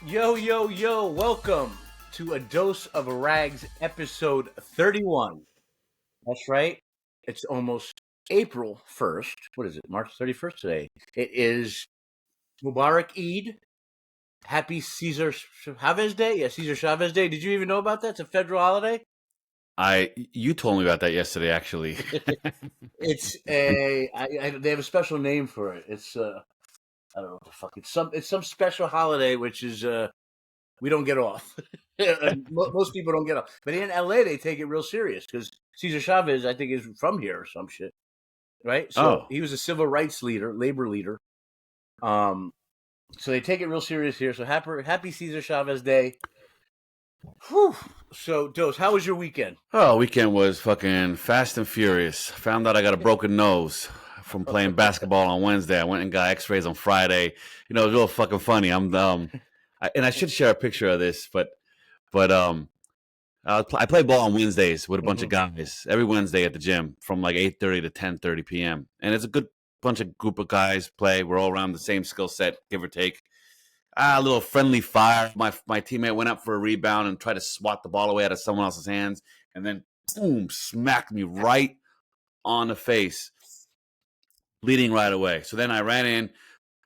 Yo, yo, yo, welcome to A Dose of Rags, episode 31. That's right. It's almost April 1st. What is it? March 31st today. It is Mubarak Eid. Happy Cesar Chavez Day. Yeah, Cesar Chavez Day. Did you even know about that? It's a federal holiday. You told me about that yesterday, actually. They have a special name for it. It's I don't know what the fuck. It's some special holiday which is we don't get off. Most people don't get off. But in LA, they take it real serious because Cesar Chavez, I think, is from here or some shit, right? So Oh, he was a civil rights leader, labor leader. So they take it real serious here. So happy Cesar Chavez Day. Whew. So, Dose, how was your weekend? weekend was fucking fast and furious. Found out I got a broken nose from playing basketball on Wednesday. I went and got X-rays on Friday. It was real fucking funny. And I should share a picture of this, but I play ball on Wednesdays with a bunch of guys every Wednesday at the gym from like 8:30 to 10:30 p.m. And it's a good group of guys play. We're all around the same skill set, give or take. A little friendly fire. My teammate went up for a rebound and tried to swat the ball away out of someone else's hands, and then boom, smacked me right on the face, bleeding right away. So then I ran in,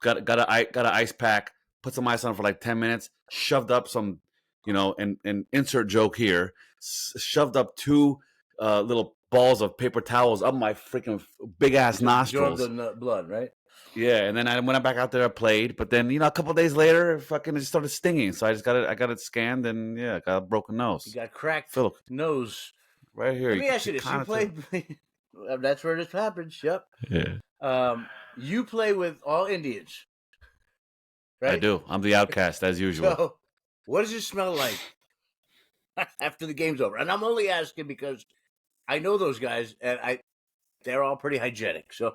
got an ice pack, put some ice on for like 10 minutes, shoved up some, and insert joke here, shoved up two little balls of paper towels up my freaking big ass nostrils. Absorbed the blood, right? Yeah, and then I went back out there, I played, but then a couple of days later, fucking it started stinging. So I got it scanned, and yeah, I got a broken nose. You got cracked nose right here. Let me ask you this: you play? That's where this happens. Yep. Yeah. You play with all Indians, right? I do. I'm the outcast as usual. So, what does it smell like after the game's over? And I'm only asking because I know those guys, and they're all pretty hygienic. So.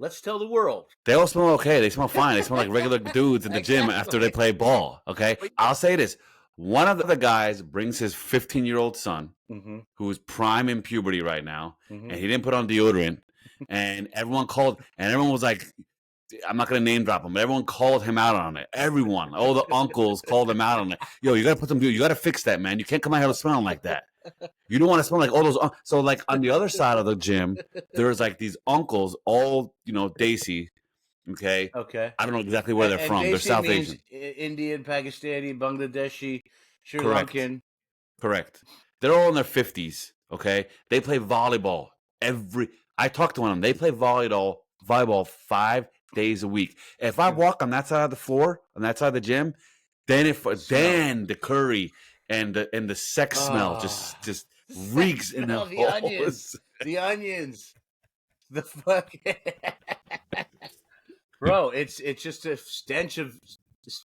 Let's tell the world. They all smell okay. They smell fine. They smell like regular dudes in the gym after they play ball. Okay. I'll say this. One of the guys brings his 15-year-old son, who's prime in puberty right now, and he didn't put on deodorant. And everyone was like, I'm not going to name drop him, but everyone called him out on it. Everyone, all the uncles called him out on it. Yo, you got to put some deodorant. You got to fix that, man. You can't come out here smelling like that. You don't want to smell like all those. So, like on the other side of the gym, there's like these uncles, all Desi. Okay. Okay. I don't know exactly where they're from. They're South Asian, Indian, Pakistani, Bangladeshi, Sri Lankan. Correct. They're all in their 50s. Okay. They play volleyball I talked to one of them. They play volleyball 5 days a week. If I walk on that side of the floor, on that side of the gym, then the curry and the sex smell just reeks in the onions. The onions. The fuck. Bro, it's just a stench of.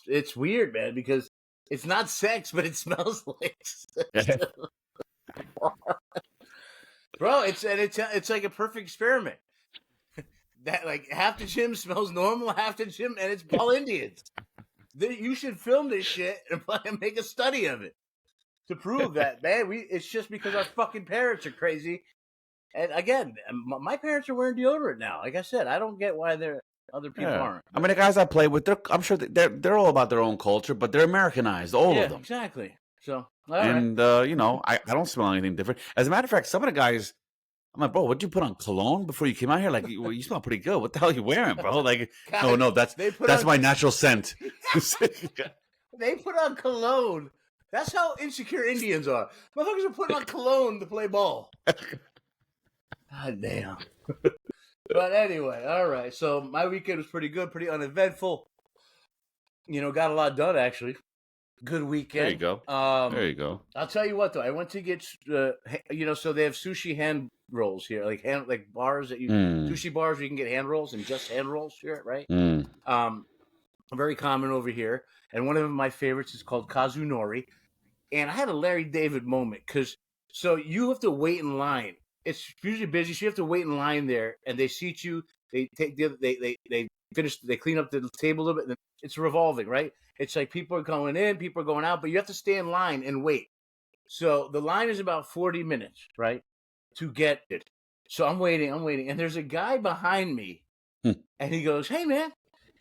It's weird, man, because it's not sex, but it smells like sex. Bro, it's like a perfect experiment. That like half the gym smells normal, half the gym, and it's all Indians. You should film this shit and make a study of it to prove that, man. It's just because our fucking parents are crazy. And again, my parents are wearing deodorant now. Like I said, I don't get why other people aren't. I mean, the guys I play with, I'm sure they're all about their own culture, but they're Americanized, all of them. Exactly. So, and I don't smell anything different. As a matter of fact, some of the guys, I'm like, bro, what'd you put on cologne before you came out here? Like, you smell pretty good. What the hell are you wearing, bro? Like, God, no, that's my natural scent. They put on cologne. That's how insecure Indians are. Motherfuckers are putting on cologne to play ball. God damn. But anyway, all right. So my weekend was pretty good, pretty uneventful. Got a lot done, actually. Good weekend. There you go. I'll tell you what, though. I went to get, so they have sushi hand rolls here, like bars that sushi bars where you can get hand rolls and just hand rolls here, right? Very common over here. And one of my favorites is called Kazunori. And I had a Larry David moment so you have to wait in line. It's usually busy, so you have to wait in line there, and they seat you. They they clean up the table a little bit, and it's revolving, right? It's like people are going in, people are going out, but you have to stay in line and wait. So the line is about 40 minutes, right, to get it. So I'm waiting, and there's a guy behind me, and he goes, "Hey, man,"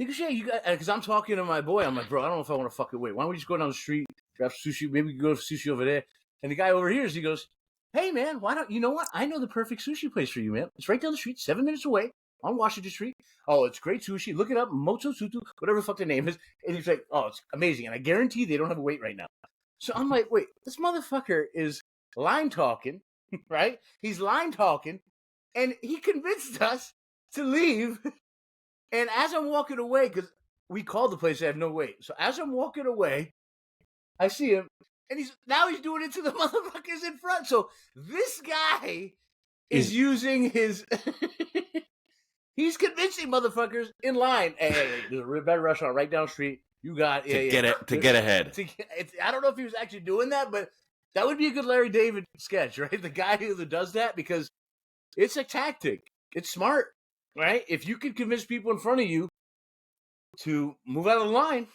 He goes, yeah, you got, because I'm talking to my boy. I'm like, bro, I don't know if I want to fucking wait. Why don't we just go down the street, grab sushi? Maybe we can go to sushi over there. And the guy over here, he goes, hey, man, why don't you know what? I know the perfect sushi place for you, man. It's right down the street, 7 minutes away on Washington Street. Oh, it's great sushi. Look it up, Motsusutu, whatever the fuck the name is. And he's like, oh, it's amazing. And I guarantee they don't have a wait right now. So I'm like, wait, this motherfucker is line talking, right? He's line talking, and he convinced us to leave. And as I'm walking away, because we called the place, they have no wait. So as I'm walking away, I see him, and he's doing it to the motherfuckers in front. So this guy is using his. He's convincing motherfuckers in line. Hey, there's a better restaurant right down the street. You got to get ahead. I don't know if he was actually doing that, but that would be a good Larry David sketch, right? The guy who does that, because it's a tactic. It's smart, right? If you can convince people in front of you to move out of the line,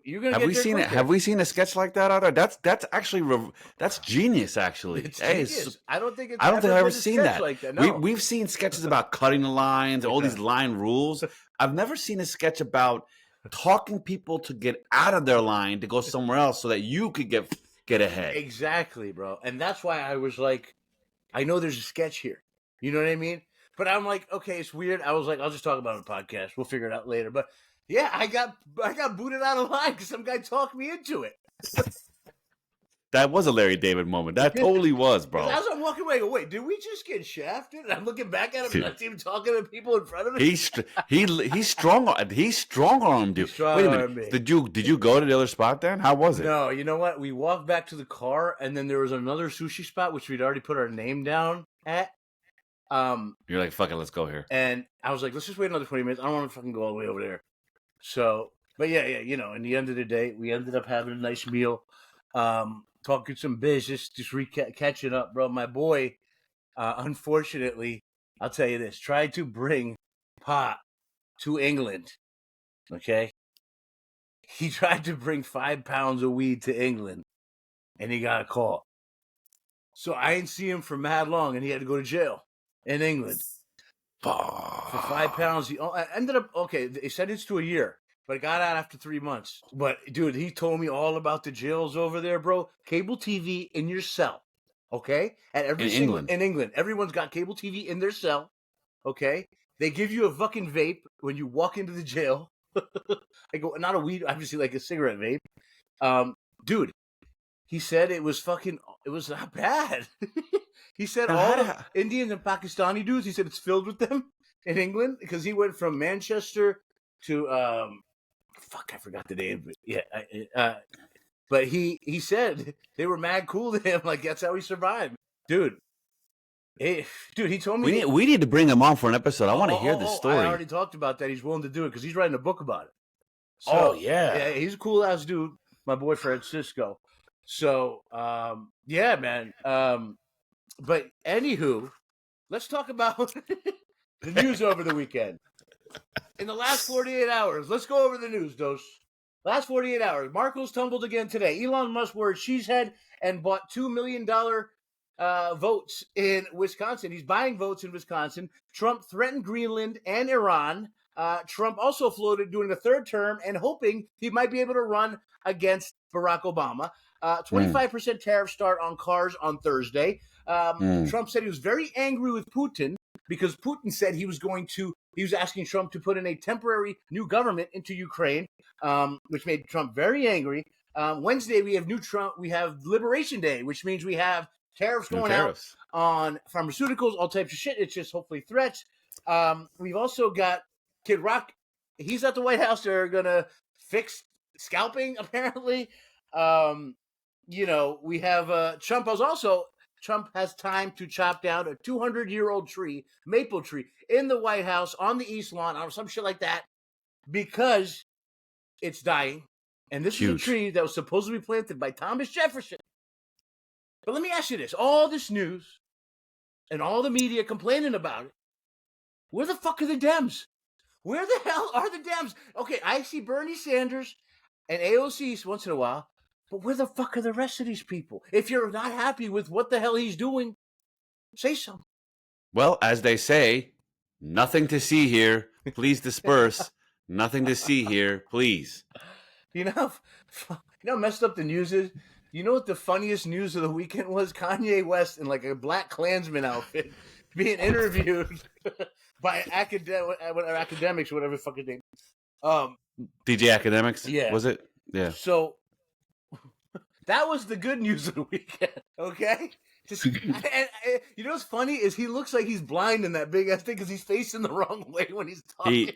you're gonna. Have we seen it? Have we seen a sketch like that out there? That's actually that's genius. Actually, it's genius. I don't think I've ever seen that. Like that. No. We've seen sketches about cutting the lines, all these line rules. I've never seen a sketch about talking people to get out of their line to go somewhere else so that you could get ahead. Exactly, bro. And that's why I was like, I know there's a sketch here. You know what I mean? But I'm like, okay, it's weird. I was like, I'll just talk about it on the podcast. We'll figure it out later. But yeah, I got booted out of line because some guy talked me into it. That was a Larry David moment. That totally was, bro. As I'm walking away, I go, wait, did we just get shafted? And I'm looking back at him, and I see him talking to people in front of me. He's strong armed you. Wait a minute. Did you go to the other spot then? How was it? No, you know what? We walked back to the car, and then there was another sushi spot which we'd already put our name down at. You're like, fuck it, let's go here. And I was like, let's just wait another 20 minutes. I don't want to fucking go all the way over there. So, but yeah, you know, in the end of the day, we ended up having a nice meal. Talking some business, just catching up, bro. My boy, unfortunately, I'll tell you this, tried to bring pot to England, okay? He tried to bring 5 pounds of weed to England, and he got a call. So I didn't see him for mad long, and he had to go to jail in England. For 5 pounds. He ended up, okay, they sentenced to a year. But I got out after 3 months. But, dude, he told me all about the jails over there, bro. Cable TV in your cell, okay? In England. Everyone's got cable TV in their cell, okay? They give you a fucking vape when you walk into the jail. I go, not a weed, obviously like a cigarette vape. Dude, he said it was not bad. He said all the Indians and Pakistani dudes, he said it's filled with them in England because he went from Manchester to... I forgot the name. But yeah, but he said they were mad cool to him. Like that's how he survived, dude. He told me we need to bring him on for an episode. I want to hear this story. I already talked about that. He's willing to do it because he's writing a book about it. So, yeah, he's a cool ass dude. My boy Francisco. So yeah, man. But anywho, let's talk about the news over the weekend. In the last 48 hours, let's go over the news, Dos. Last 48 hours, Marcos tumbled again today. Elon Musk wore a cheese head and bought $2 million votes in Wisconsin. He's buying votes in Wisconsin. Trump threatened Greenland and Iran. Trump also floated doing a third term and hoping he might be able to run against Barack Obama. 25% tariffs start on cars on Thursday. Trump said he was very angry with Putin because Putin said he was asking Trump to put in a temporary new government into Ukraine, which made Trump very angry. Wednesday, we have Liberation Day, which means we have tariffs going out on pharmaceuticals, all types of shit. It's just hopefully threats. We've also got Kid Rock. He's at the White House. They're going to fix scalping, apparently. We have Trump has time to chop down a 200-year-old tree, maple tree, in the White House on the East Lawn or some shit like that because it's dying. And this is a tree that was supposed to be planted by Thomas Jefferson. But let me ask you this. All this news and all the media complaining about it, where the fuck are the Dems? Where the hell are the Dems? Okay, I see Bernie Sanders and AOC once in a while. But where the fuck are the rest of these people? If you're not happy with what the hell he's doing, say something. Well, as they say, nothing to see here. Please disperse. Nothing to see here, please. You know, how messed up the news is. You know what the funniest news of the weekend was? Kanye West in like a Black Klansman outfit being interviewed by academics, whatever fucking name. DJ Academics? Yeah. Was it? Yeah. So that was the good news of the weekend. Okay. And you know what's funny is he looks like he's blind in that big ass thing because he's facing the wrong way when he's talking.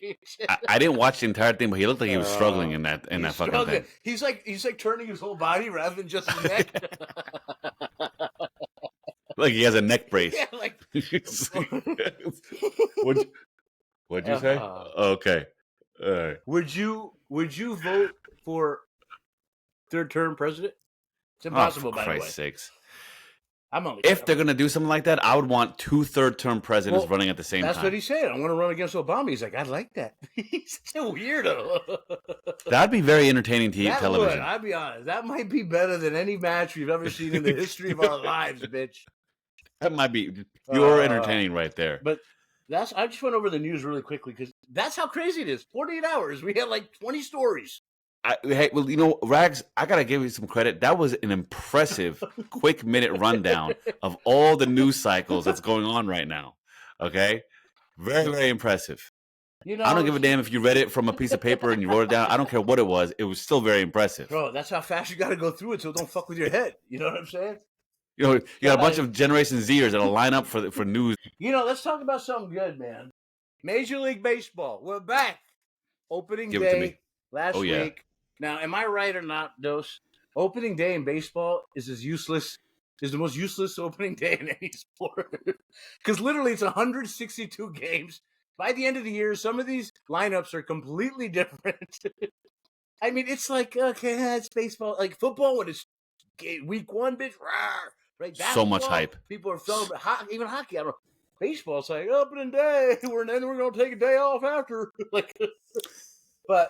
I didn't watch the entire thing, but he looked like he was struggling in that fucking thing. He's like turning his whole body rather than just his neck. Like he has a neck brace. Yeah, like what'd you say? Okay. All right. Would you vote for third term president? It's impossible, by the way. For Christ's sakes. If they're going to do something like that, I would want 2 third-term presidents running at the same time. That's what he said. I'm going to run against Obama. He's like, I'd like that. He's such a weirdo. That'd be very entertaining television. I'd be honest. That might be better than any match we've ever seen in the history of our lives, bitch. That might be pure entertaining right there. But I just went over the news really quickly because that's how crazy it is. 48 hours. We had like 20 stories. Rags, I got to give you some credit. That was an impressive quick minute rundown of all the news cycles that's going on right now. Okay? Very, very impressive. I don't give a damn if you read it from a piece of paper and you wrote it down. I don't care what it was. It was still very impressive. Bro, that's how fast you got to go through it so it don't fuck with your head. You know what I'm saying? You got a bunch of Generation Zers that'll line up for news. Let's talk about something good, man. Major League Baseball. We're back. Opening Give it to me. day last week. Now, am I right or not, Dose? Opening day in baseball is the most useless opening day in any sport. Because literally it's 162 games. By the end of the year, some of these lineups are completely different. I mean, it's like, okay, it's baseball. Like football when it's week 1, bitch. Rawr, right? So much hype. People are celebrating. Even hockey, I don't know. Baseball, it's like opening day. We're going to take a day off after. But...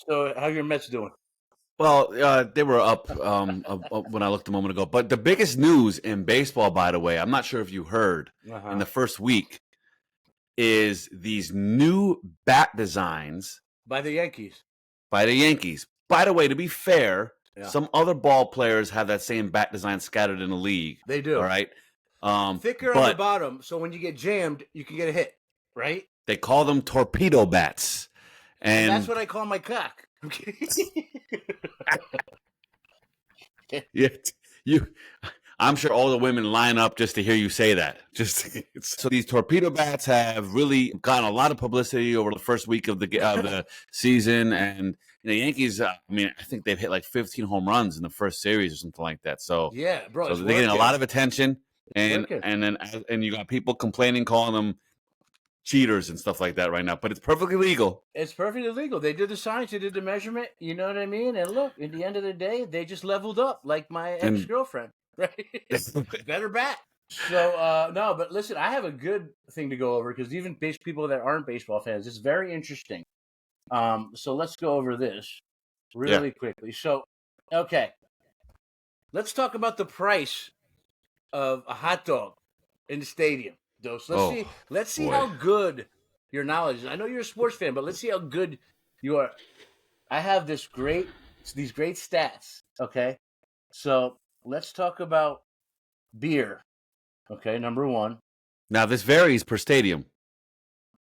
So, how your Mets doing? Well, they were up when I looked a moment ago. But the biggest news in baseball, by the way, I'm not sure if you heard in the first week, is these new bat designs by the Yankees. By the way, to be fair, some other ball players have that same bat design scattered in the league. They do. All right. Thicker on the bottom, so when you get jammed, you can get a hit. Right? They call them torpedo bats. And that's what I call my cock. Okay. I'm sure all the women line up just to hear you say that. So these torpedo bats have really gotten a lot of publicity over the first week of the season, and the Yankees. I think they've hit like 15 home runs in the first series or something like that. So yeah, bro. So they're getting a lot of attention, and you got people complaining, calling them cheaters and stuff like that right now, but it's perfectly legal. It's perfectly legal. They did the science, they did the measurement, you know what I mean? And look, at the end of the day, they just leveled up like my ex-girlfriend, right? Better bat. So, no, but listen, I have a good thing to go over because even people that aren't baseball fans, it's very interesting. So let's go over this really quickly. So, okay. Let's talk about the price of a hot dog in the stadium. Let's see how good your knowledge is. I know you're a sports fan, but let's see how good you are. I have these great stats. Okay, so let's talk about beer. Okay, number 1. Now this varies per stadium.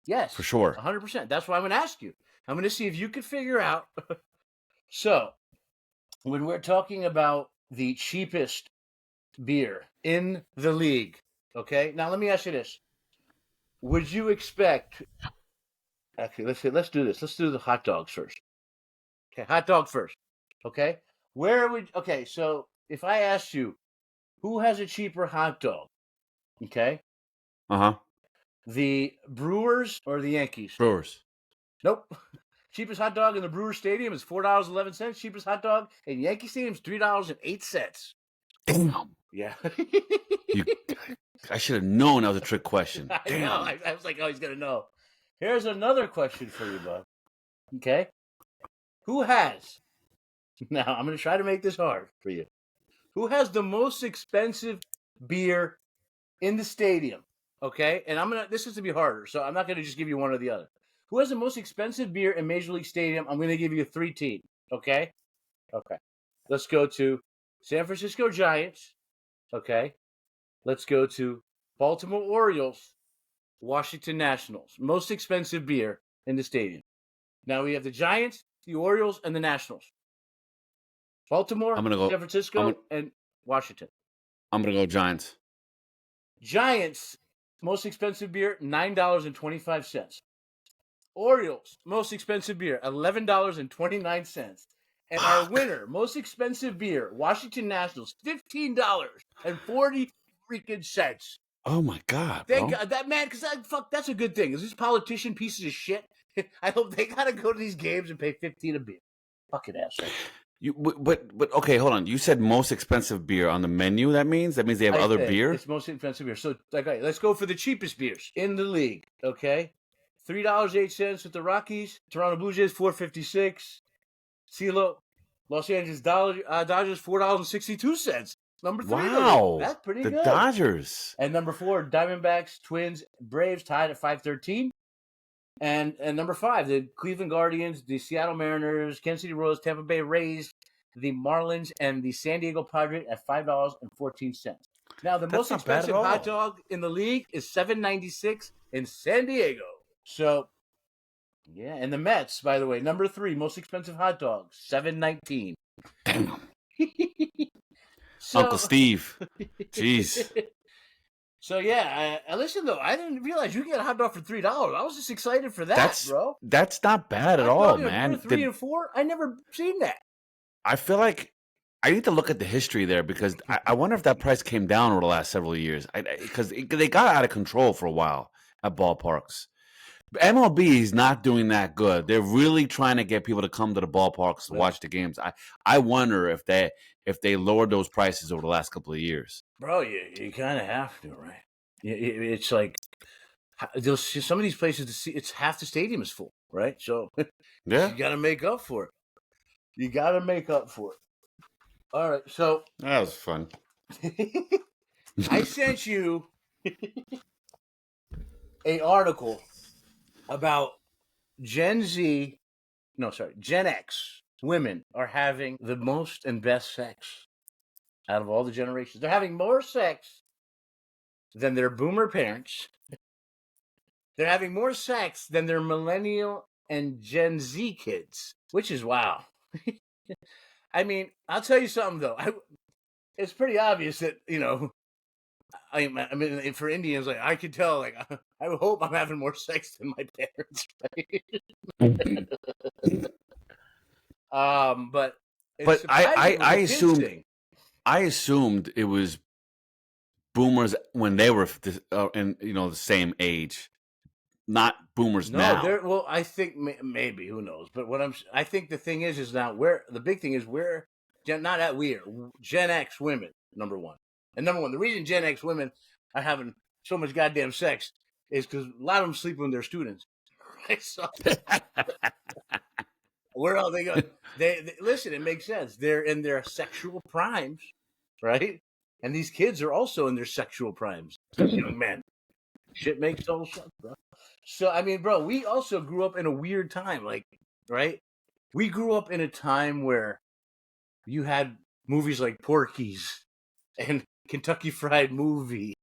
Yes, for sure, 100%. That's why I'm going to ask you. I'm going to see if you can figure out. So, when we're talking about the cheapest beer in the league. Okay, now let me ask you this: would you expect? Actually, let's do this. Let's do the hot dogs first. Okay, hot dog first. Okay, so if I asked you, who has a cheaper hot dog? Okay. The Brewers or the Yankees? Brewers. Nope. Cheapest hot dog in the Brewers Stadium is $4.11. Cheapest hot dog in Yankee Stadium is $3.08. Damn. Yeah. I should have known that was a trick question. Damn. I know. I was like, oh, he's going to know. Here's another question for you, bud. Okay? Who has... Now, I'm going to try to make this hard for you. Who has the most expensive beer in the stadium? Okay? And this is to be harder, so I'm not going to just give you one or the other. Who has the most expensive beer in Major League Stadium? I'm going to give you 3 teams. Okay. Let's go to San Francisco Giants. Okay. Let's go to Baltimore Orioles, Washington Nationals. Most expensive beer in the stadium. Now we have the Giants, the Orioles, and the Nationals. Baltimore, San Francisco, and Washington. I'm going to go Giants. Giants, most expensive beer, $9.25. Orioles, most expensive beer, $11.29. And our winner, most expensive beer, Washington Nationals, $15.40 freaking cents. Oh my God, bro. Thank God, that man, because that's a good thing. Is these politician pieces of shit? I hope they gotta go to these games and pay $15 a beer. Fucking asshole. But okay, hold on. You said most expensive beer on the menu. That means they have other beer. It's most expensive beer. So, okay, let's go for the cheapest beers in the league. Okay, $3.08 with the Rockies. Toronto Blue Jays $4.56. CeeLo, Los Angeles Dodgers $4.62. Number 3. Wow, that's pretty good. The Dodgers. And number 4, Diamondbacks, Twins, Braves tied at $5.13. And number 5, the Cleveland Guardians, the Seattle Mariners, Kansas City Royals, Tampa Bay Rays, the Marlins, and the San Diego Padres at $5.14. Now, the most expensive hot dog in the league is $7.96 in San Diego. So, yeah, and the Mets, by the way, number 3, most expensive hot dog, $7.19. Damn. Uncle Steve. Jeez. So, yeah, listen, though, I didn't realize you can get a hot dog for $3. I was just excited for that, bro. That's not bad at all, man. 3 and 4? I never seen that. I feel like I need to look at the history there because I wonder if that price came down over the last several years. Because they got out of control for a while at ballparks. MLB is not doing that good. They're really trying to get people to come to the ballparks to watch the games. I wonder if they lowered those prices over the last couple of years. Bro, you kind of have to, right? It's like some of these places to see. It's half the stadium is full, right? So yeah, you got to make up for it. All right, so that was fun. I sent you an article about Gen X women are having the most and best sex out of all the generations. They're having more sex than their boomer parents. They're having more sex than their millennial and Gen Z kids, which is wow. I mean, I'll tell you something, though. It's pretty obvious that, I mean, for Indians, like, I could tell, like, I hope I'm having more sex than my parents, right? But I assumed it was boomers when they were in the same age, not boomers now. Well, I think maybe, who knows? But I think the thing is now the big thing is Gen X women, number one. And number one, the reason Gen X women are having so much goddamn sex is because a lot of them sleep when they're students. Right? So, where are they going? They listen, it makes sense. They're in their sexual primes, right? And these kids are also in their sexual primes. These young men. Shit makes total sense, bro. So, I mean, bro, we also grew up in a weird time, like, right? We grew up in a time where you had movies like Porky's and Kentucky Fried Movie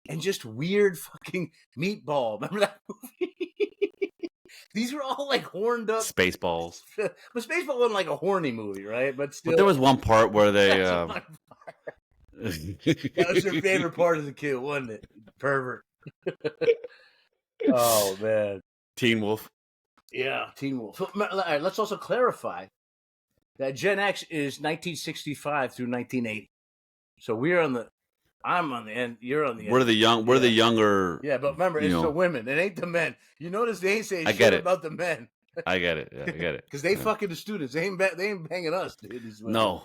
and just weird fucking Meatball. Remember that movie? These were all like horned up Spaceballs. But Spaceballs wasn't like a horny movie, right? But still, there was one part where they. That was their favorite part of the kid, wasn't it? Pervert. Oh man, Teen Wolf. Yeah, Teen Wolf. So, all right, let's also clarify that Gen X is 1965 through 1980. So I'm on the end. You're on the end. We're the younger. Yeah, but remember, it's the women. It ain't the men. You notice they ain't saying shit about the men. I get it. Yeah, I get it. Because they fucking the students. They ain't banging us, dude. No.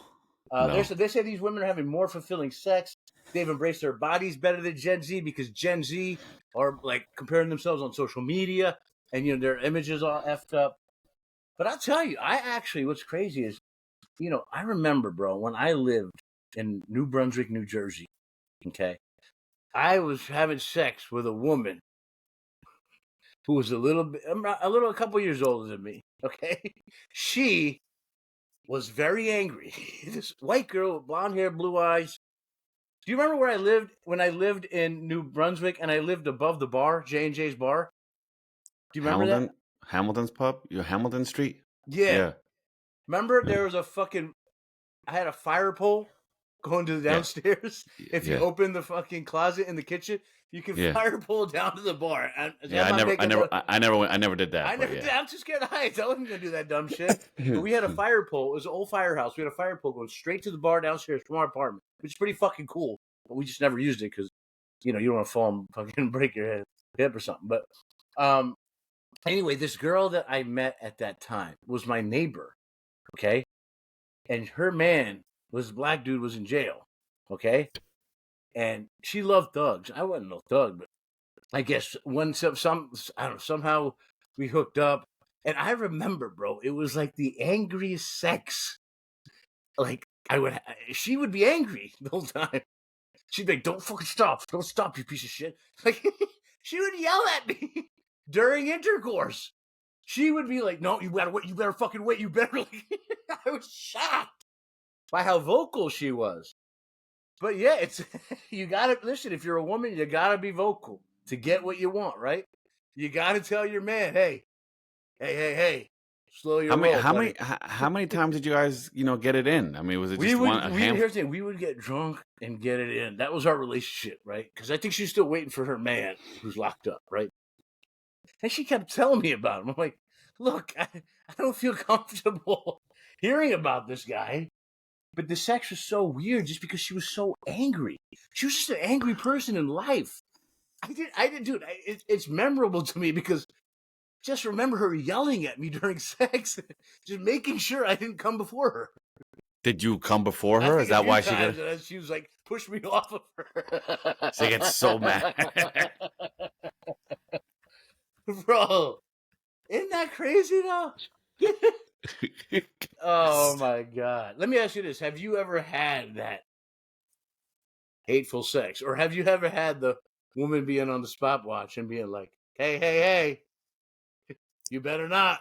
They say these women are having more fulfilling sex. They've embraced their bodies better than Gen Z because Gen Z are like comparing themselves on social media and their images all effed up. But I'll tell you, what's crazy is, I remember, bro, when I lived in New Brunswick, New Jersey. Okay, I was having sex with a woman who was a couple years older than me. Okay, she was very angry. This white girl with blonde hair, blue eyes. Do you remember where I lived when I lived in New Brunswick and I lived above the bar, J&J's bar? Do you remember that? Hamilton's pub, your Hamilton Street. Yeah. Yeah, Remember yeah, there was I had a fire pole going to the yeah, downstairs. If you yeah, open the fucking closet in the kitchen, you can yeah. fire pole down to the bar. And Yeah, I'm not making that. I never did that. I But never did. yeah. I'm too scared of heights. I wasn't gonna do that dumb shit. But we had a fire pole. It was an old firehouse. We had a fire pole going straight to the bar downstairs from our apartment, which is pretty fucking cool. But we just never used it because you don't want to fall and fucking break your hip or something. But anyway, this girl that I met at that time was my neighbor. Okay, and her man was a black dude, was in jail. Okay, and she loved thugs. I wasn't no thug, but I guess when I don't know, somehow we hooked up. And I remember, bro, it was like the angriest sex. Like she would be angry the whole time. She'd be like, "Don't fucking stop! Don't stop, you piece of shit!" Like she would yell at me during intercourse. She would be like, "No, you better wait! You better fucking wait! You better!" Like, I was shocked by how vocal she was. But yeah, it's you gotta listen. If you're a woman, you gotta be vocal to get what you want, right? You gotta tell your man, hey, slow your roll, buddy. How many times did you guys, get it in? I mean, was it just one a handful? Here's the thing: we would get drunk and get it in. That was our relationship, right? Because I think she's still waiting for her man who's locked up, right? And she kept telling me about him. I'm like, look, I don't feel comfortable hearing about this guy. But the sex was so weird just because she was so angry. She was just an angry person in life. I didn't do it. It's memorable to me because just remember her yelling at me during sex, just making sure I didn't come before her. Did you come before her? Is that why she was like, push me off of her? She gets so mad. Bro, isn't that crazy though? Oh my God. Let me ask you this. Have you ever had that hateful sex? Or have you ever had the woman being on the stopwatch and being like, hey, you better not.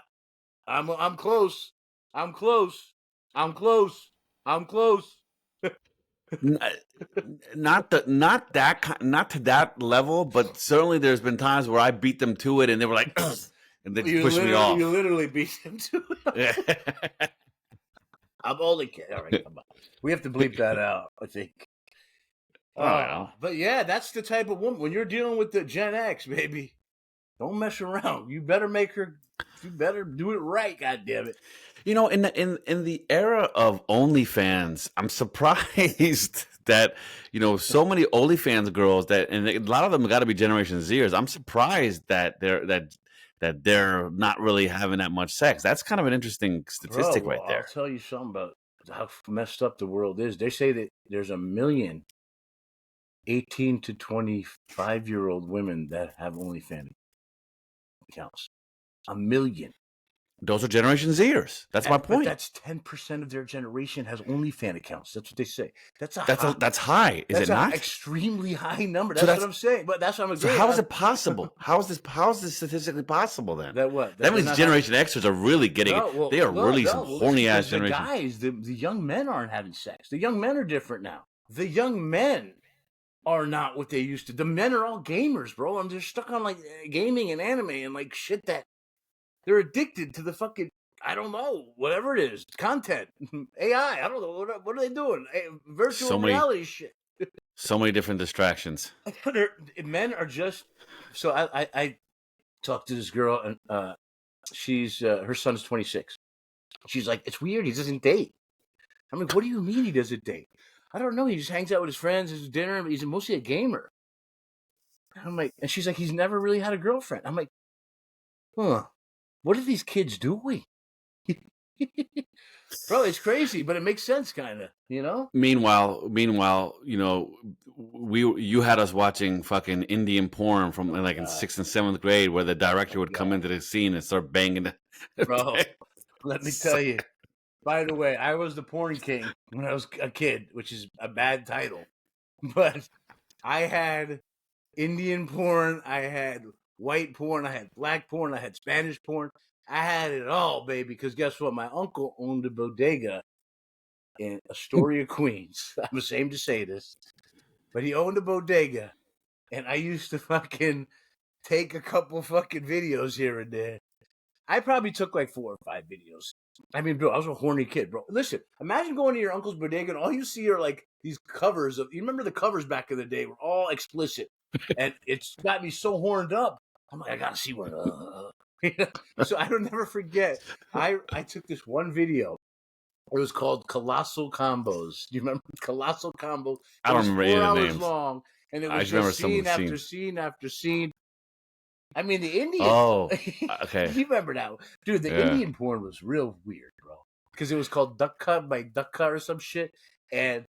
I'm close. I'm close. I'm close. I'm close. Not to that level, but certainly there's been times where I beat them to it and they were like and they pushed me off. You literally beat them to it. I'm only kidding. All right, come on. We have to bleep that out, I think. But yeah, that's the type of woman. When you're dealing with the Gen X, baby, don't mess around. You better you better do it right, goddammit. In the era of OnlyFans, I'm surprised that so many OnlyFans girls and a lot of them got to be Generation Zers. I'm surprised that they're not really having that much sex. That's kind of an interesting statistic right there. I'll tell you something about how messed up the world is. They say that there's 1 million 18 to 25-year-old women that have OnlyFans accounts. 1 million. Those are Generation Zers. That's my point. But that's 10% of their generation has OnlyFans accounts. That's what they say. That's high. Is it not? Extremely high number. That's what I'm saying. But that's what I'm agreeing. So how is it possible? How is this statistically possible then? That what? That means Generation Xers are really getting it. They are really some horny ass generation. The guys, the young men aren't having sex. The young men are different now. The young men are not what they used to. The men are all gamers, bro. And they're stuck on like gaming and anime and like shit that they're addicted to the fucking, I don't know, whatever it is, content, AI. I don't know. What are they doing? Virtual reality shit. So many different distractions. Men are just, so I talked to this girl and she's, her son's 26. She's like, it's weird. He doesn't date. I'm like, what do you mean he doesn't date? I don't know. He just hangs out with his friends, his dinner. He's mostly a gamer. I'm like, and she's like, he's never really had a girlfriend. I'm like, huh. What are these kids doing? Bro, it's crazy, but it makes sense, kind of, Meanwhile, you had us watching fucking Indian porn from like in 6th and 7th grade, where the director would come into the scene and start banging. Bro, let me tell you. By the way, I was the porn king when I was a kid, which is a bad title, but I had Indian porn, I had white porn, I had black porn, I had Spanish porn. I had it all, baby, because guess what? My uncle owned a bodega in Astoria, Queens. I'm ashamed to say this, but he owned a bodega, and I used to fucking take a couple fucking videos here and there. I probably took like 4 or 5 videos. I mean, bro, I was a horny kid, bro. Listen, imagine going to your uncle's bodega and all you see are like these covers of. You remember the covers back in the day were all explicit, and it's got me so horned up. I'm like, I gotta see one. So I don't never forget. I took this one video. It was called Colossal Combos. Do you remember Colossal Combos? I don't remember any of the names. Long, and it was I just remember scene some after scene after scene. I mean, the Indian. Oh, okay. You remember that, dude? The Indian porn was real weird, bro. Because it was called Duck Cut by Duck Cut or some shit, and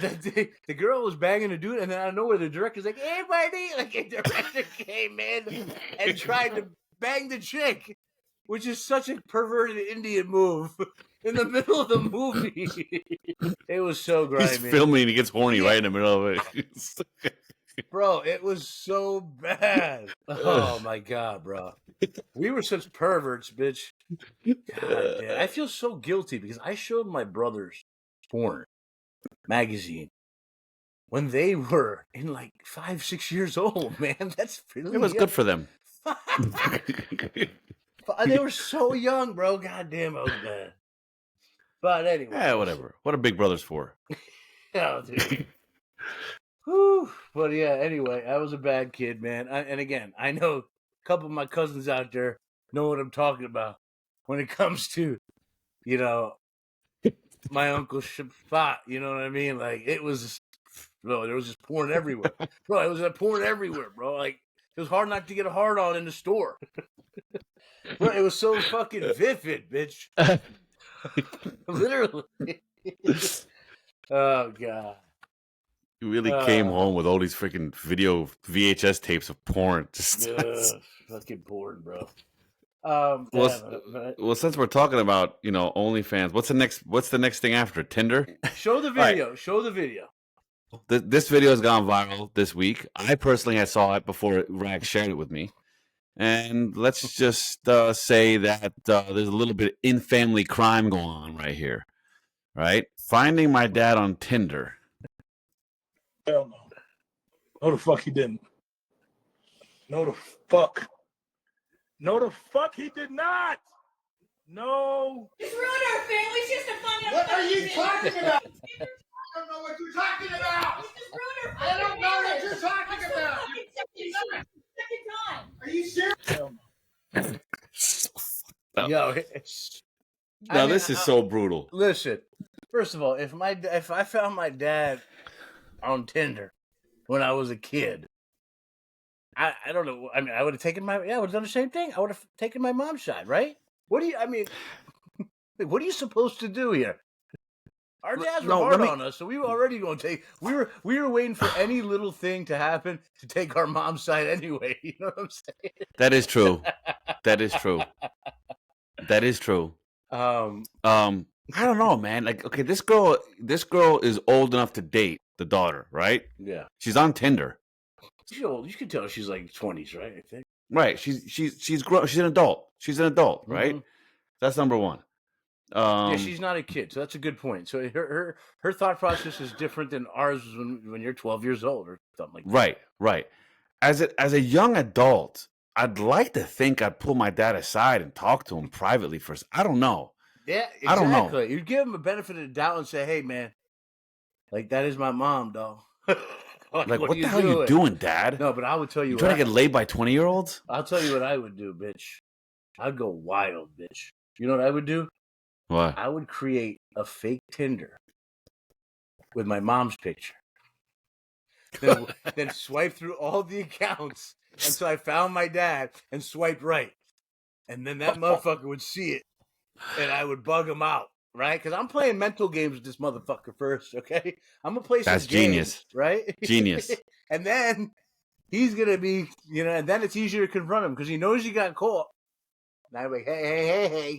the girl was banging a dude, and then out of nowhere, the director's like, "Hey, buddy!" Like a director came in and tried to bang the chick, which is such a perverted Indian move in the middle of the movie. It was so grimy. He's filming and he gets horny right in the middle of it. Bro, it was so bad. Oh my god, bro. We were such perverts, bitch. God damn. I feel so guilty because I showed my brothers porn magazine when they were in like 5, 6 years old, man. That's really It was good for them. They were so young, bro. God damn, it was bad. But anyway. Yeah, whatever. What are big brothers for? Oh, dude. Whew. But yeah, anyway, I was a bad kid, man. And again, I know a couple of my cousins out there know what I'm talking about when it comes to, you know, my Uncle Spot. You know what I mean? Like, it was, bro, there was just porn everywhere. Bro, it was a porn everywhere, bro. Like, it was hard not to get a hard on in the store. Bro, it was so fucking vivid, bitch. Literally. Oh, God. You really came home with all these freaking video VHS tapes of porn. Just fucking porn, bro. Well, since we're talking about, OnlyFans, what's the next thing after Tinder? Show the video. Right. Show the video. This video has gone viral this week. I personally had saw it before Rag shared it with me. And let's just say that there's a little bit of in-family crime going on right here. Right? Finding my dad on Tinder. Hell no. No, the fuck he didn't. No, the fuck. No, the fuck he did not. No. Just ruin our family. It's just a funny. What are you talking about? I don't know what you're talking about. Just ruin our I don't know what you're talking about. Second time. Are you serious? Hell no. Yo, this is so brutal. Listen, first of all, if I found my dad on Tinder when I was a kid, I don't know. I mean, I would have taken I would have done the same thing. I would have taken my mom's side, right? What are you supposed to do here? Our dads were hard on us, so we were already going to take. We were waiting for any little thing to happen to take our mom's side anyway. You know what I'm saying? That is true. That is true. That is true. I don't know, man. Like, okay, this girl is old enough to date the daughter, right? Yeah. She's on Tinder. She's old. You can tell she's like 20s, right? I think. Right. She's grown. She's an adult. She's an adult, right? Mm-hmm. That's number one. Yeah, she's not a kid, so that's a good point. So her thought process is different than ours when you're 12 years old or something like that. Right. As a young adult, I'd like to think I'd pull my dad aside and talk to him privately first. I don't know. Yeah, exactly. I don't know. You'd give him a benefit of the doubt and say, "Hey, man, like that is my mom, dog." Like what the hell are you doing, Dad? No, but I would tell you. You trying to get laid by 20-year-olds? I'll tell you what I would do, bitch. I'd go wild, bitch. You know what I would do? What? I would create a fake Tinder with my mom's picture. Then swipe through all the accounts until I found my dad and swiped right. And then that motherfucker would see it and I would bug him out, right? Because I'm playing mental games with this motherfucker first, okay? I'm going to play some games, genius. Right? Genius. And then he's going to be, and then it's easier to confront him because he knows you got caught. And I'm like, hey.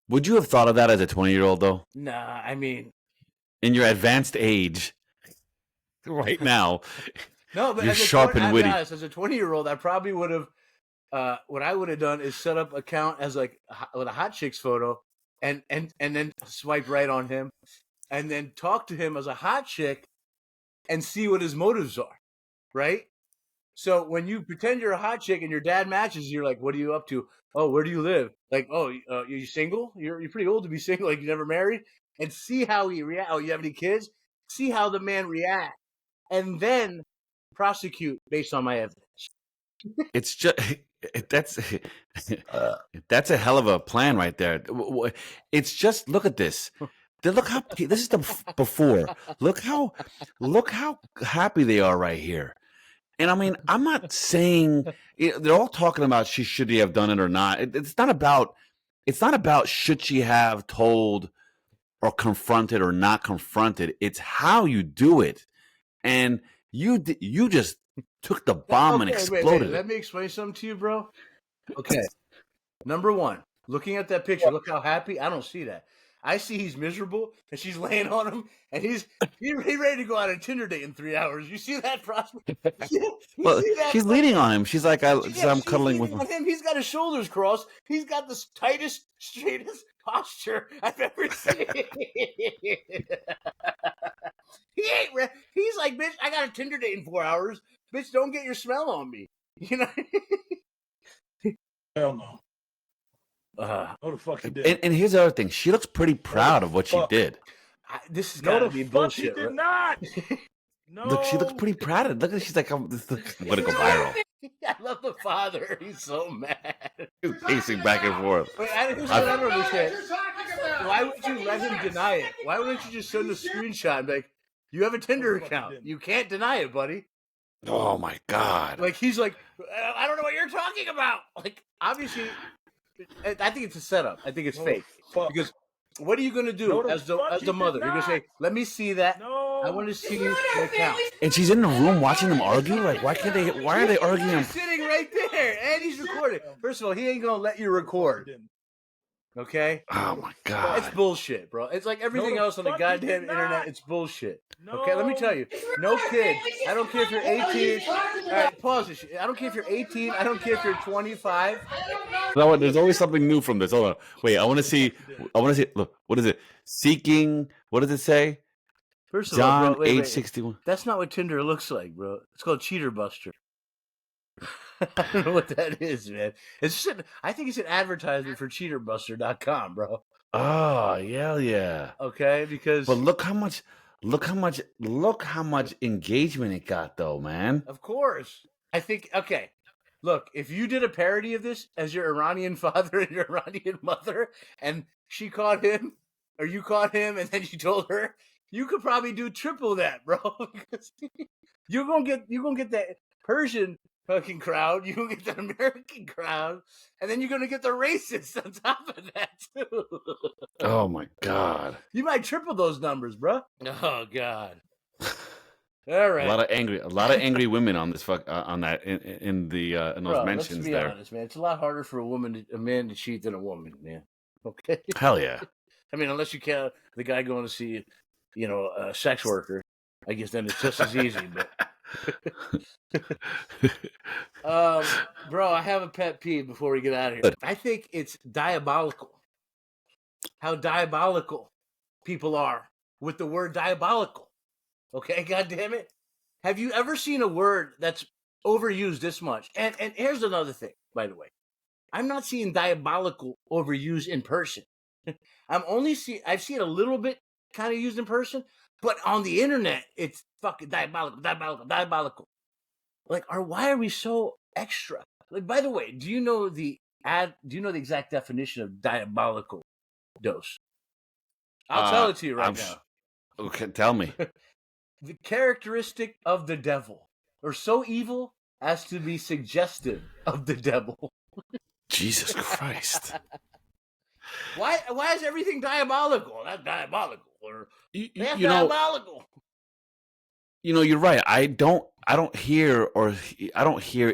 Would you have thought of that as a 20-year-old, though? Nah, I mean... In your advanced age, right now, No, but You're as sharp and witty. honest, as a 20-year-old, I probably would have. What I would have done is set up an account as like with a hot chick's photo, and then swipe right on him, and then talk to him as a hot chick, and see what his motives are, right? So when you pretend you're a hot chick and your dad matches, you're like, "What are you up to? Oh, where do you live? Like, oh, you single? You're pretty old to be single. Like, you never married." And see how he react. Oh, you have any kids? See how the man reacts, and then prosecute based on my evidence. It's just that's a hell of a plan right there. It's just look at this. Look how this is the before. Look how happy they are right here. And I mean, I'm not saying they're all talking about should he have done it or not. It's not about should she have told or confronted or not confronted. It's how you do it, and you just took the bomb and exploded. Wait. Let me explain something to you, bro. Okay, number one, looking at that picture, look how happy. I don't see that. I see he's miserable, and she's laying on him, and he's ready to go out on a Tinder date in 3 hours. You see that prospect? Well, she's leaning on him. She's like, I'm cuddling with him. He's got his shoulders crossed. He's got the tightest, straightest posture I've ever seen. He's like, bitch, I got a Tinder date in 4 hours. Bitch, don't get your smell on me. You know? Hell no. No, the fuck he did. And here's the other thing. She looks pretty proud of what she did. This has got to be bullshit. He did not. No. Look, she looks pretty proud of it. Look, she's like, I'm going to go viral. I love the father. He's so mad. He's pacing back and forth. Wait, I don't understand. Why would you let him deny it? Why wouldn't you just send a screenshot and be like, you have a Tinder account. You can't deny it, buddy. Oh, my God. Like, he's like, I don't know what you're talking about. Like, obviously, I think it's a setup. I think it's fake. Because what are you going to do as the mother? You're going to say, let me see that. No. I want to see your account. And she's in the room watching them argue? Like, why are they arguing? He's sitting right there, and he's recording. First of all, he ain't going to let you record. Okay? Oh, my God. It's bullshit, bro. It's like everything else on the goddamn internet. It's bullshit. Okay, let me tell you. No kid. I don't care if you're 18. All right, pause this shit. I don't care if you're 18. I don't care if you're 25. No, there's always something new from this. Hold on. Wait, I want to see. Look, what is it? Seeking. What does it say? First of John, all, bro, age 61. That's not what Tinder looks like, bro. It's called Cheater Buster. I don't know what that is, man. I think it's an advertisement for cheaterbuster.com, bro. Oh, yeah. Okay, because but look how much engagement it got, though, man. Of course. I think, okay, look, if you did a parody of this as your Iranian father and your Iranian mother, and she caught him, or you caught him, and then you told her, you could probably do triple that, bro. you're gonna get that Persian fucking crowd, you're gonna get that American crowd, and then you're gonna get the racists on top of that too. Oh my God. You might triple those numbers, bro. Oh God. All right. A lot of angry women on this on that in those mentions let's be there. honest, man. It's a lot harder for a man to cheat than a woman, man. Okay. Hell yeah. I mean, unless you count the guy going to see, a sex worker, I guess then it's just as easy. But, bro, I have a pet peeve before we get out of here. I think it's diabolical. How diabolical people are with the word diabolical. Okay, God damn it. Have you ever seen a word that's overused this much? And here's another thing, by the way. I'm not seeing diabolical overused in person. I've seen a little bit kind of used in person, but on the internet, it's fucking diabolical. Like, why are we so extra? Like, by the way, do you know the exact definition of diabolical dose? I'll tell it to you right now. Okay, tell me. The characteristic of the devil, or so evil as to be suggestive of the devil. Jesus Christ. Why is everything diabolical? Not diabolical, or diabolical. You're right. I don't hear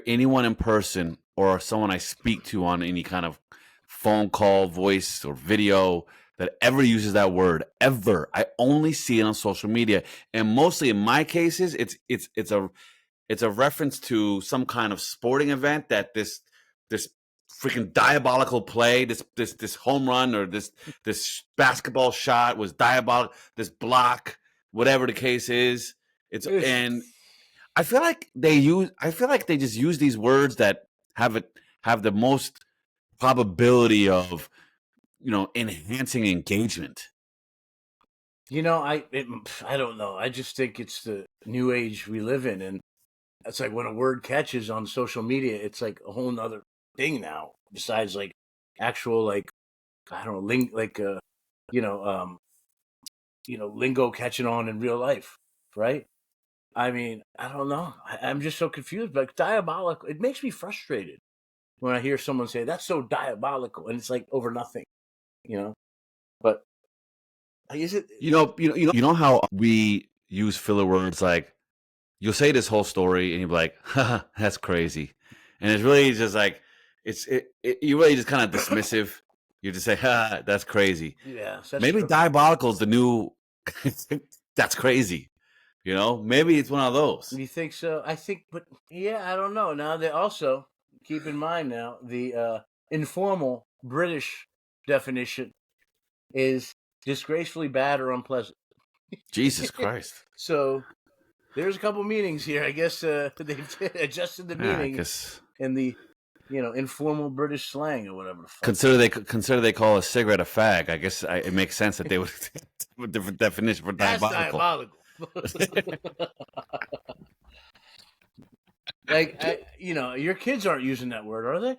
anyone in person or someone I speak to on any kind of phone call, voice, or video that ever uses that word ever. I only see it on social media, and mostly in my cases, it's it's a reference to some kind of sporting event that this freaking diabolical play, this home run or this basketball shot was diabolical. This block, whatever the case is, and I feel like they just use these words that have the most probability of enhancing engagement. I don't know. I just think it's the new age we live in, and it's like when a word catches on social media, it's like a whole nother thing now. Besides like actual like I don't know lingo catching on in real life, right? I mean, I don't know. I'm just so confused. Like diabolical, it makes me frustrated when I hear someone say that's so diabolical, and it's like over nothing, But is it? You know how we use filler words like you'll say this whole story and you'll be like, haha, that's crazy. And it's really just like, you really just kind of dismissive. You just say, ha, that's crazy. Yeah. That's maybe true. diabolical is the new, that's crazy. Maybe it's one of those. You think so? I think, but yeah, I don't know. Now they also keep in mind now the informal British definition is disgracefully bad or unpleasant. Jesus Christ. So there's a couple meanings here. I guess they've adjusted the meaning in the informal British slang or whatever. Consider they call a cigarette a fag. I guess it makes sense that they would have a different definition for diabolical. That's diabolical. Like your kids aren't using that word, are they?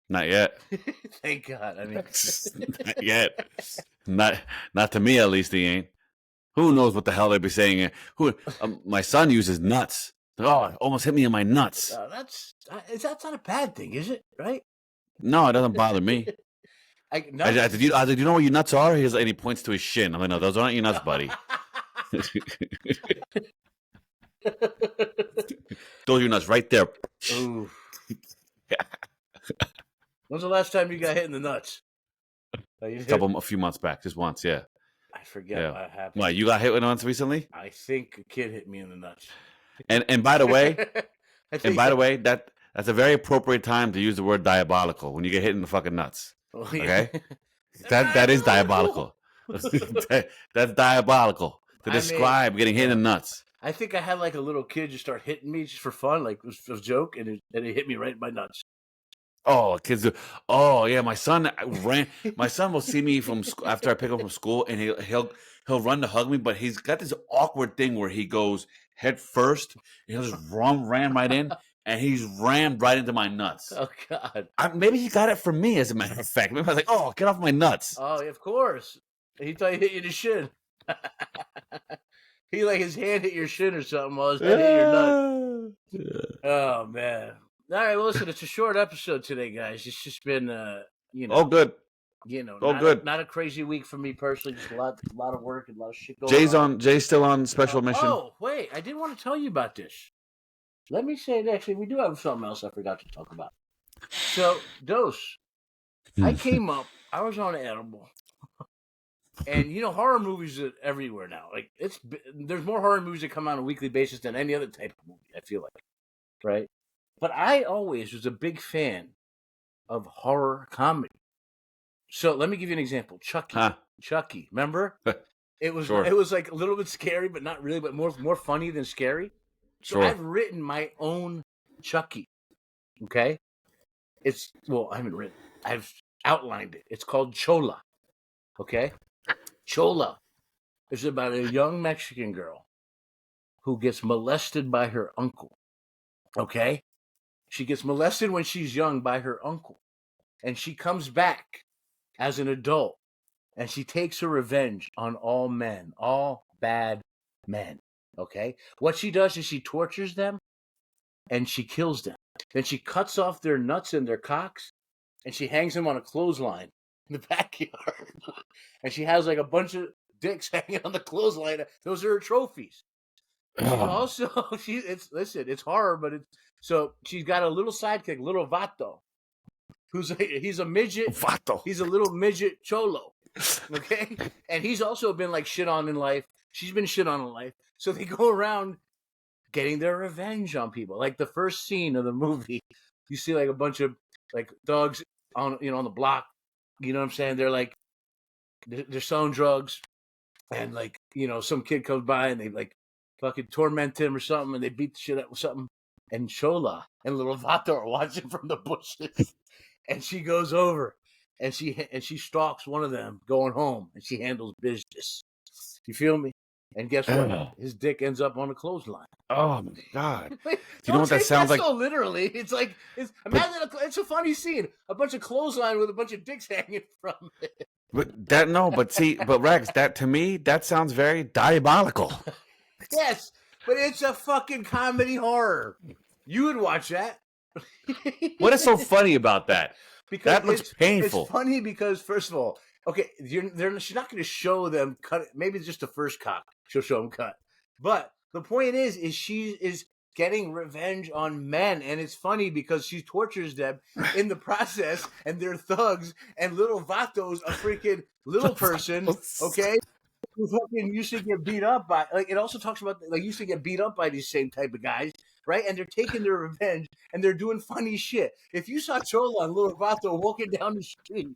Not yet. Thank God. I mean, not yet. Not to me, at least. They ain't. Who knows what the hell they'd be saying? My son uses nuts. Oh, it almost hit me in my nuts. That's not a bad thing, is it? Right? No, it doesn't bother me. Did you know where your nuts are? And he points to his shin. I'm like, no, those aren't your nuts, buddy. Those are your nuts right there. Ooh. When's the last time you got hit in the nuts? A few months back, just once, yeah. I forget what happened. Why, you got hit with nuts recently? I think a kid hit me in the nuts. And by the way, that's a very appropriate time to use the word diabolical when you get hit in the fucking nuts. Okay, that is diabolical. That's diabolical to describe getting hit in the nuts. I think I had like a little kid just start hitting me just for fun, like it was a joke, and it hit me right in my nuts. Oh, kids do. Oh, yeah. My son ran. My son will see me from after I pick up from school, and he'll run to hug me. But he's got this awkward thing where he goes head first, and he'll just ran right in, and he's rammed right into my nuts. Oh God! Maybe he got it from me, as a matter of fact. Maybe I was like, "Oh, get off my nuts!" Oh, of course. He thought he hit you in the shin. He like his hand hit your shin or something while his head hit your nuts. Yeah. Oh man. All right, well, listen, it's a short episode today, guys. It's just been, Oh, good. Not a crazy week for me personally. Just a lot of work and a lot of shit going on. Jay's still on special mission. Oh, wait, I did want to tell you about this. Let me say it. Actually, we do have something else I forgot to talk about. So, Dose, I came up. I was on an edible, and horror movies are everywhere now. Like there's more horror movies that come out on a weekly basis than any other type of movie. I feel like, right? But I always was a big fan of horror comedy. So let me give you an example. Chucky, remember? It was Sure. It was like a little bit scary, but not really, but more funny than scary. So Sure. I've written my own Chucky. Okay? I haven't written. I've outlined it. It's called Chola. Okay? Chola is about a young Mexican girl who gets molested by her uncle. Okay? She gets molested when she's young by her uncle. And she comes back as an adult. And she takes her revenge on all men. All bad men. Okay? What she does is she tortures them. And she kills them. Then she cuts off their nuts and their cocks. And she hangs them on a clothesline in the backyard. And she has like a bunch of dicks hanging on the clothesline. Those are her trophies. And also, it's horror, but so she's got a little sidekick, little Vato, he's a midget. Vato. He's a little midget cholo. Okay? And he's also been like shit on in life. She's been shit on in life. So they go around getting their revenge on people. Like the first scene of the movie, you see like a bunch of like thugs on on the block. You know what I'm saying? They're like they're selling drugs, and like some kid comes by and they like fucking torment him or something, and they beat the shit out with something. And Chola and little Vato are watching from the bushes, and she goes over and she stalks one of them going home, and she handles business. You feel me? And guess what? His dick ends up on a clothesline. Oh my god! Do you know what that sounds like? So literally, it's like imagine it's a funny scene. A bunch of clothesline with a bunch of dicks hanging from it. But Rex, that to me that sounds very diabolical. Yes, but it's a fucking comedy horror. You would watch that. What is so funny about that? Because that looks painful. It's funny because first of all, okay, she's not going to show them cut. Maybe it's just the first cock. She'll show them cut. But the point is she is getting revenge on men, and it's funny because she tortures them in the process, and they're thugs, and little Vato's a freaking little person, okay? Who fucking used to get beat up by, like, it also talks about, like, used to get beat up by these same type of guys, right? And they're taking their revenge, and they're doing funny shit. If you saw Chola and little Vato walking down the street,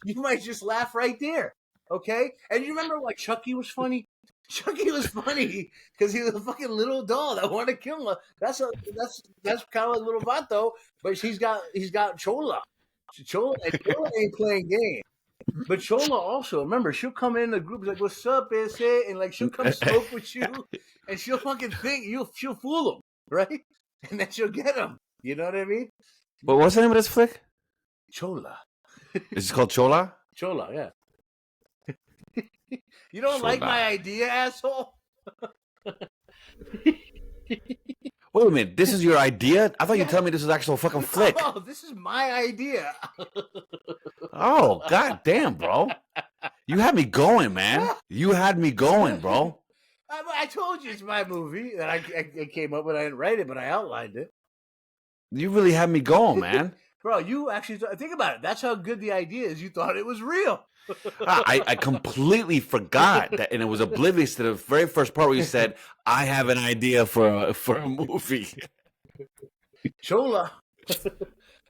you might just laugh right there, okay? And you remember, like, Chucky was funny? Chucky was funny because he was a fucking little doll that wanted to kill him. That's kind of like little Vato, but he's got Chola. Chola ain't playing games. But Chola also, remember, she'll come in the group like, "What's up, ese?" And like she'll come smoke with you, and she'll fucking think she'll fool them, right? And then she'll get them. You know what I mean? But what's the name of this flick? Chola. Is it called Chola? Chola, yeah. You don't Chola. like my idea, asshole? Wait a minute, this is your idea? I thought you told me this was actual fucking flick. Oh, this is my idea. Oh, god damn, bro. You had me going, man. You had me going, bro. I told you it's my movie that I came up with. I didn't write it, but I outlined it. You really had me going, man. Bro, you actually think about it. That's how good the idea is. You thought it was real. I completely forgot that, and it was oblivious to the very first part where you said, "I have an idea for a movie." Chola,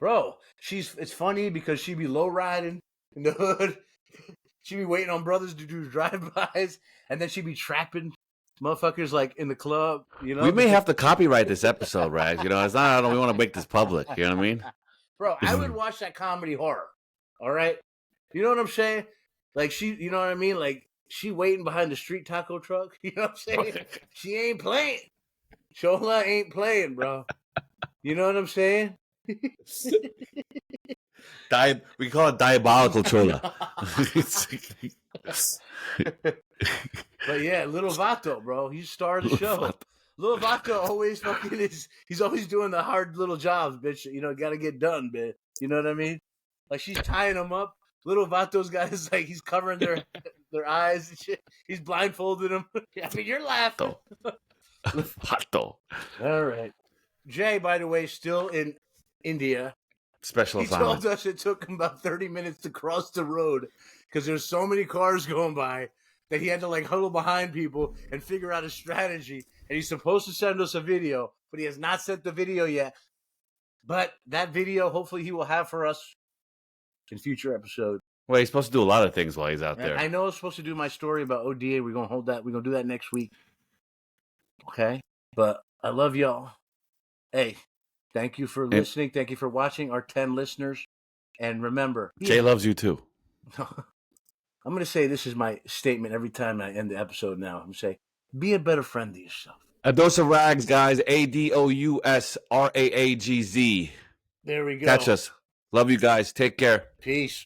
bro, it's funny because she be low riding in the hood. She be waiting on brothers to do drive-bys, and then she be trapping motherfuckers like in the club. You know, we may have to copyright this episode, Rags. You know, it's not. We want to make this public. You know what I mean? Bro, I would watch that comedy horror. All right. You know what I'm saying? Like you know what I mean? Like she waiting behind the street taco truck. You know what I'm saying? She ain't playing. Chola ain't playing, bro. You know what I'm saying? We call it Diabolical Chola. But yeah, little Vato, bro. He's star of the show. Little Vato always fucking he's always doing the hard little jobs, bitch. You know, gotta get done, bitch. You know what I mean? Like she's tying them up. Little Vato's guys, like he's covering their eyes and shit. He's blindfolded them. I mean, you're laughing. Vato. All right. Jay, by the way, still in India. Special assignment. He told us it took him about 30 minutes to cross the road because there's so many cars going by that he had to like huddle behind people and figure out a strategy. And he's supposed to send us a video, but he has not sent the video yet. But that video, hopefully, he will have for us in future episodes. Well, he's supposed to do a lot of things while he's out there. I know I'm supposed to do my story about ODA. We're gonna hold that. We're gonna do that next week. Okay, but I love y'all. Hey, thank you for listening. Thank you for watching our 10 listeners. And remember, Jay loves you too. I'm gonna say this is my statement every time I end the episode. Now I'm gonna say, be a better friend to yourself. A dose of rags, guys. ADOUSRAAGZ. There we go. Catch us. Love you guys. Take care. Peace.